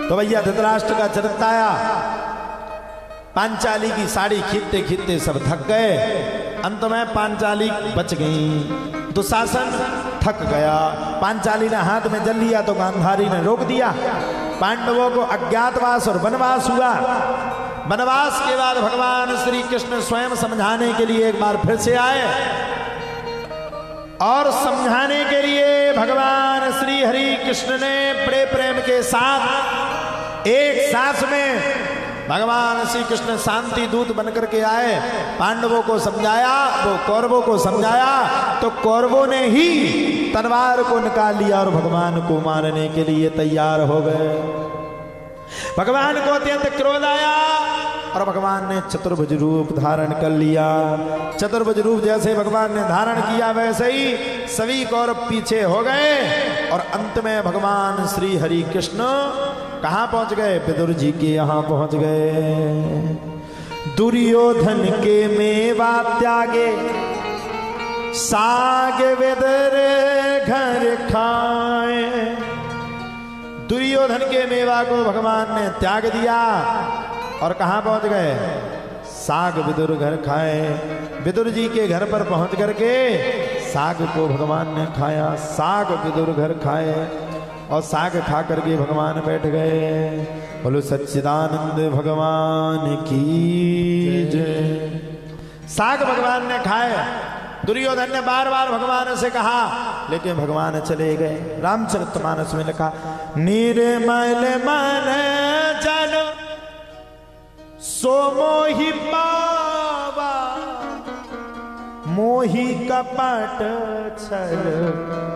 तो भैया धृतराष्ट्र का चरित्र आया, पांचाली की साड़ी खींचते खींचते सब थक गए, अंत में पांचाली बच गई। दुशासन थक गया, पांचाली ने हाथ में जल लिया तो गांधारी ने रोक दिया। पांडवों को अज्ञातवास और वनवास हुआ। वनवास के बाद भगवान श्री कृष्ण स्वयं समझाने के लिए एक बार फिर से आए और समझाने के लिए भगवान श्री हरि कृष्ण ने बड़े प्रेम के साथ एक सांस में भगवान श्री कृष्ण शांति दूत बनकर के आए, पांडवों को समझाया, वो कौरवों को समझाया, तो कौरवों ने ही तलवार को निकाल लिया और भगवान को मारने के लिए तैयार हो गए। भगवान को अत्यंत क्रोध आया और भगवान ने चतुर्भुज रूप धारण कर लिया। चतुर्भुज रूप जैसे भगवान ने धारण किया वैसे ही सभी कौरव पीछे हो गए और अंत में भगवान श्री हरि कृष्ण कहां पहुंच गए? विदुर जी के यहां पहुंच गए। दुर्योधन के मेवा त्यागे साग विदुर घर खाए। दुर्योधन के मेवा को भगवान ने त्याग दिया और कहां पहुंच गए? साग विदुर घर खाए। विदुर जी के घर पर पहुंच करके साग को भगवान ने खाया, साग विदुर घर खाए और साग खा करके भगवान बैठ गए। बोलो सच्चिदानंद भगवान की जय। साग भगवान ने खाए, दुर्योधन ने बार बार भगवान से कहा लेकिन भगवान चले गए। रामचरितमानस में लिखा, निर्मल मन जन सो मोहि पावा, मोहि कपट छल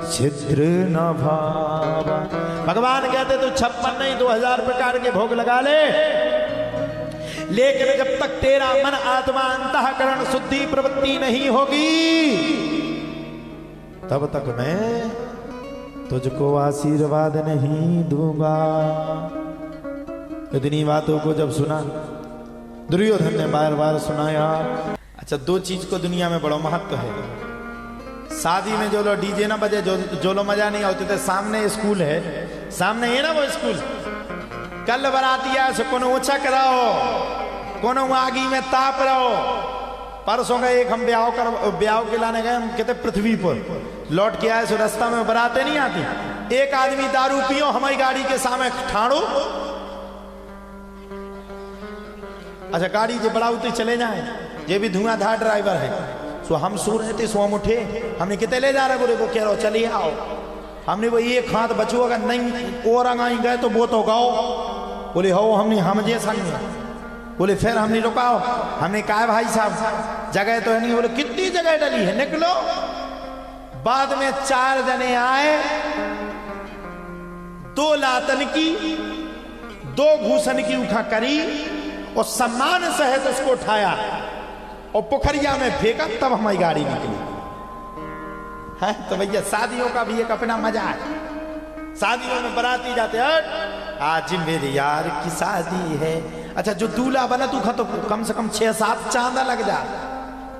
छिद्र न भावा। भगवान कहते तो 56 नहीं 2000 प्रकार के भोग लगा ले, लेकिन जब तक तेरा मन आत्मा अंतःकरण शुद्धि प्रवृत्ति नहीं होगी तब तक मैं तुझको आशीर्वाद नहीं दूंगा। इतनी बातों को जब सुना दुर्योधन ने बार बार सुनाया। अच्छा, दो चीज को दुनिया में बड़ा महत्व है। शादी में जो लो डीजे ना बजे, जो लो मजा नहीं होते थे। सामने स्कूल है, सामने है ना वो स्कूल, कल बरातिया से कोनो ऊंचा कराओ, कोनो आगी में ताप रहो। परसों का एक हम ब्याह के लाने गए, हम कहते पृथ्वी पर लौट के आए, सो रास्ता में बराते नहीं आती। एक आदमी दारू पियो हमारी गाड़ी के सामने ठाड़ो। अच्छा, गाड़ी जो बड़ाउती चले जाए, ये भी धुआंधार ड्राइवर है। सो हम सो रहे थे, सो हम उठे, हमने कितने ले जा रहे? बोले वो कह रहा चलिए आओ। हमने वो एक हाथ बचो, अगर नहीं और अंगाई गए तो वो तो गाओ। बोले हो, हमने हम जैसा नहीं है। बोले फिर हमने रुकाओ। हमने कहा भाई साहब जगह तो है नहीं। बोले कितनी जगह डली है, निकलो। बाद में 4 जने आए, 2 लातन की 2 घूसन की उठा करी और सम्मान सहित उसको उठाया और पोखरिया में फेंका, तब हमारी गाड़ी निकली है। तो भैया शादियों का भी एक अपना मजा है। शादियों में बराती जाते, आज मेरे यार की शादी है। अच्छा, जो दूल्हा बना तू तो कम से कम 6-7 चांदा लग जा।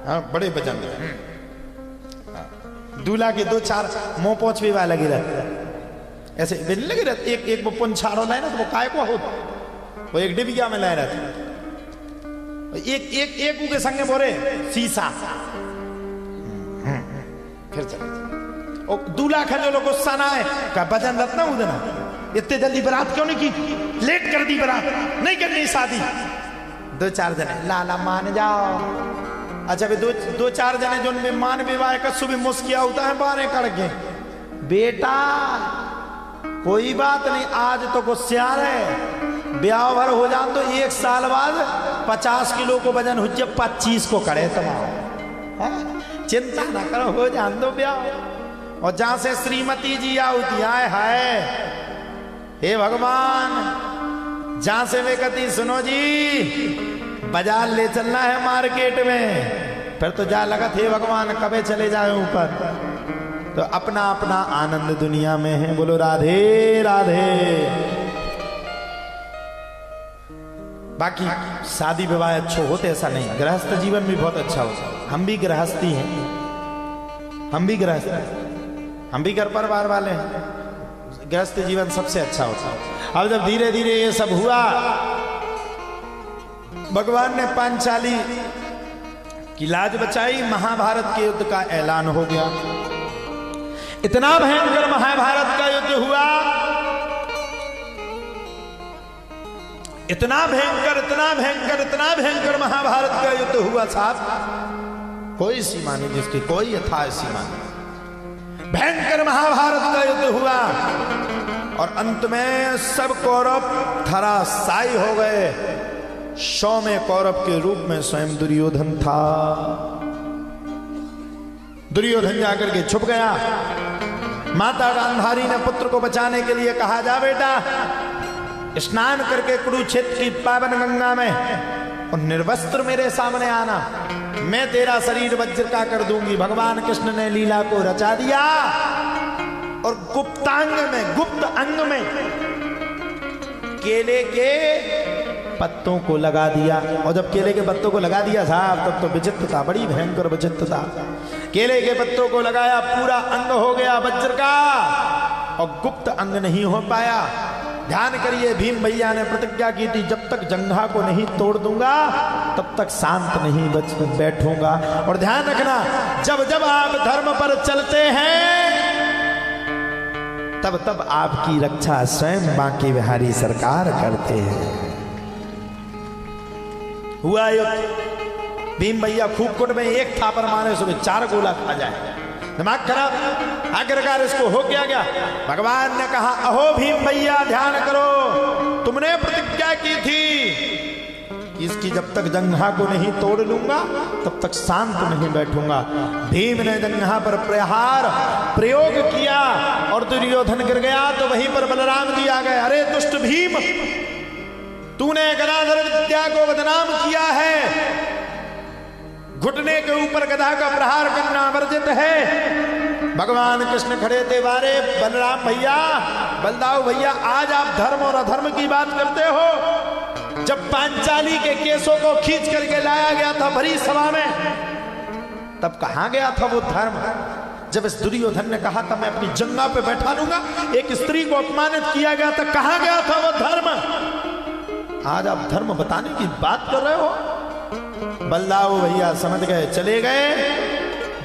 हाँ, बड़े वजन में दूल्हा के 2-4 मुंह पोंछ भी लगे रहते, ऐसे लगे रहते। एक वो पुंछाड़ो लाए ना, तो वो काय को हो, वो एक डिबिया में लाए रहते। एक के संगे बोरे शीशा। फिर चले और दूल्हा खा जो लोग गुस्सा ना है का बजन रत्ना उदना, इतने जल्दी बारात क्यों नहीं की? लेट कर दी बारात, नहीं करनी शादी। 2-4 जने लाला मान जाओ। अच्छा, भी 2-4 जने जो उनमें मान विवाह कस्सू भी मुस्किया होता है, बारे करके बेटा कोई बात नहीं, आज तो गुस्सियार है, ब्याह भर हो जाए तो 1 साल बाद 50 किलो को वजन हो, जब 25 को करे तमाम, चिंता ना करो, हो जान दो ब्याह। और जहां से श्रीमती जी आउती आए हाय, हे भगवान, जहां से वे कहती सुनो जी बाजार ले चलना है मार्केट में, फिर तो जा लगा थे भगवान कबे चले जाए ऊपर। तो अपना अपना आनंद दुनिया में है। बोलो राधे राधे। बाकी शादी विवाह अच्छे होते ऐसा नहीं, गृहस्थ जीवन भी बहुत अच्छा होता। हम भी गृहस्थी हैं, हम भी गृहस्थ, हम भी घर परिवार वाले हैं। गृहस्थ जीवन सबसे अच्छा होता है। अब जब धीरे धीरे ये सब हुआ, भगवान ने पांचाली की लाज बचाई, महाभारत के युद्ध का ऐलान हो गया। इतना भयंकर महाभारत का युद्ध हुआ, इतना भयंकर, इतना भयंकर, इतना भयंकर महाभारत का युद्ध हुआ साहब, कोई सीमा नहीं जिसकी, कोई यथा सीमा नहीं। भयंकर महाभारत का युद्ध हुआ और अंत में सब कौरव धराशायी हो गए। 100 में कौरव के रूप में स्वयं दुर्योधन था। दुर्योधन जाकर के छुप गया। माता गांधारी ने पुत्र को बचाने के लिए कहा, जा बेटा स्नान करके कुरुक्षेत्र की पावन गंगा में और निर्वस्त्र मेरे सामने आना, मैं तेरा शरीर वज्र का कर दूंगी। भगवान कृष्ण ने लीला को रचा दिया और गुप्तांग में, गुप्त अंग में केले के पत्तों को लगा दिया। और जब केले के पत्तों को लगा दिया साहब, तब तो विचित्र था, बड़ी भयंकर विचित्र था। केले के पत्तों को लगाया, पूरा अंग हो गया वज्र का और गुप्त अंग नहीं हो पाया। ध्यान करिए, भीम भैया ने प्रतिज्ञा की थी, जब तक जंघा को नहीं तोड़ दूंगा तब तक शांत नहीं बैठूंगा। और ध्यान रखना, जब जब आप धर्म पर चलते हैं तब तब आपकी रक्षा स्वयं बांके बिहारी सरकार करते हैं। हुआ युद्ध, भीम भैया खूब कुट में एक थापर मारे, सुबह 4 गोला खा जाए, दिमाग खराब। आखिरकार इसको हो गया। भगवान ने कहा, अहो भीम भैया ध्यान करो, तुमने प्रतिज्ञा की थी कि इसकी जब तक जंघा को नहीं तोड़ लूंगा तब तक शांत नहीं बैठूंगा। भीम ने जंघा पर प्रहार प्रयोग किया और दुर्योधन गिर गया। तो वहीं पर बलराम जी आ गए, अरे दुष्ट भीम, तूने गदाधर विद्या को बदनाम किया है, घुटने के ऊपर गदा का प्रहार करना वर्जित है। भगवान कृष्ण खड़े थे, बारे बलराम भैया, बलदाऊ भैया, आज आप धर्म और अधर्म की बात करते हो। जब पांचाली के केसों को खींच करके लाया गया था भरी सभा में, तब कहां गया था वो धर्म? जब इस दुर्योधन ने कहा था मैं अपनी जंघा पे बैठा लूंगा, एक स्त्री को अपमानित किया गया था, कहां गया था वो धर्म? आज आप धर्म बताने की बात कर रहे हो। बलदाऊ भैया समझ गए, चले गए।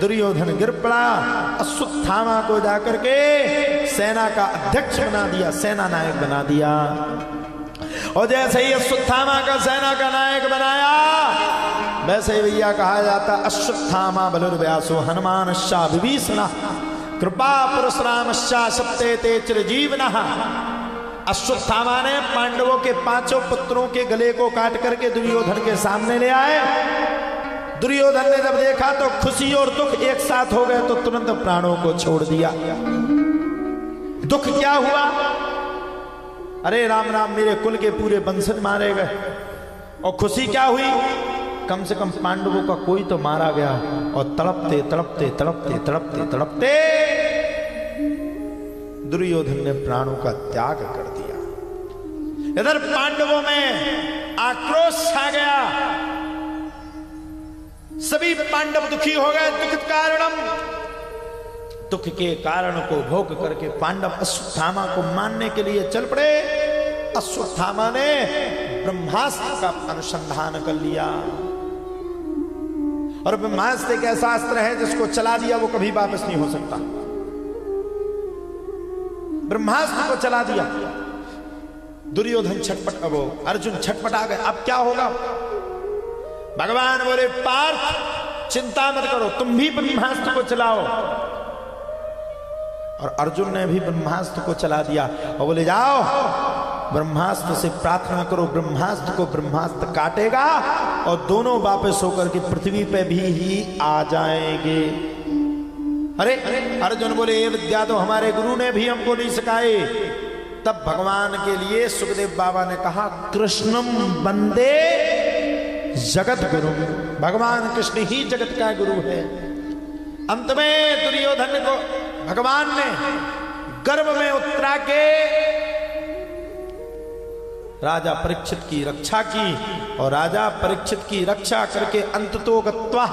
दुर्योधन गिर पड़ा, अश्वत्थामा को जाकर के सेना का अध्यक्ष बना दिया, सेना नायक बना दिया। और जैसे ही अश्वत्थामा का सेना का नायक बनाया, वैसे ही भैया कहा जाता, अश्वत्थामा बलुर्व्यासो हनुमानश्चा विभीषणः कृपा परशुरामश्चा सप्ते ते चिरजीवनः। अश्वत्थामा ने पांडवों के 5 पुत्रों के गले को काट करके दुर्योधन के सामने ले आए। दुर्योधन ने जब देखा तो खुशी और दुख एक साथ हो गए, तो तुरंत प्राणों को छोड़ दिया। दुख क्या हुआ? अरे राम राम, मेरे कुल के पूरे वंशज मारे गए। और खुशी क्या हुई? कम से कम पांडवों का कोई तो मारा गया। और तड़पते तड़पते तड़पते तड़पते तड़पते दुर्योधन ने प्राणों का त्याग कर दिया। इधर पांडवों में आक्रोश छा गया, सभी पांडव दुखी हो गए। दुख कारणम, दुख के कारण को भोग करके पांडव अश्वत्थामा को मारने के लिए चल पड़े। अश्वत्थामा ने ब्रह्मास्त्र का अनुसंधान कर लिया। और ब्रह्मास्त्र एक ऐसा अस्त्र है जिसको चला दिया वो कभी वापस नहीं हो सकता। ब्रह्मास्त्र को चला दिया। दुर्योधन छटपट, अब अर्जुन छटपटा गए, अब क्या होगा? भगवान बोले, पार्थ चिंता मत करो, तुम भी ब्रह्मास्त्र को चलाओ। और अर्जुन ने भी ब्रह्मास्त्र को चला दिया और बोले, जाओ ब्रह्मास्त्र से प्रार्थना करो, ब्रह्मास्त्र को ब्रह्मास्त्र काटेगा और दोनों वापस होकर के पृथ्वी पे भी ही आ जाएंगे। अरे अर्जुन बोले, ये विद्या तो हमारे गुरु ने भी हमको नहीं सिखाई। तब भगवान के लिए सुखदेव बाबा ने कहा, कृष्णम वंदे जगत गुरु। भगवान कृष्ण ही जगत का गुरु है। अंत में दुर्योधन को भगवान ने गर्भ में उतरा के राजा परीक्षित की रक्षा की। और राजा परीक्षित की रक्षा करके अंततो गत्वा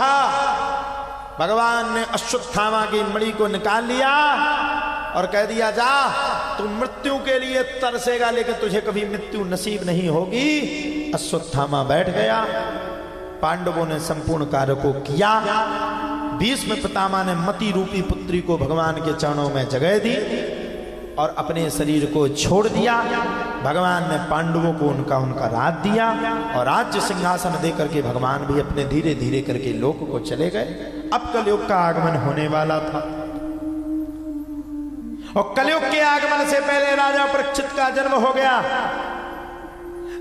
भगवान ने अश्वत्थामा की मणि को निकाल लिया और कह दिया, जा तू मृत्यु के लिए तरसेगा लेकिन तुझे कभी मृत्यु नसीब नहीं होगी। अश्वत्थामा बैठ गया। पांडवों ने संपूर्ण कार्य को किया। भीष्म पितामह ने मति रूपी पुत्री को भगवान के चरणों में जगह दी और अपने शरीर को छोड़ दिया। भगवान ने पांडवों को उनका राज दिया और राज्य सिंहासन देकर के भगवान भी अपने धीरे धीरे करके लोक को चले गए। अब कलयुग का आगमन होने वाला था और कलयुग के आगमन से पहले राजा परीक्षित का जन्म हो गया।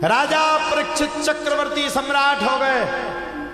राजा परीक्षित चक्रवर्ती सम्राट हो गए।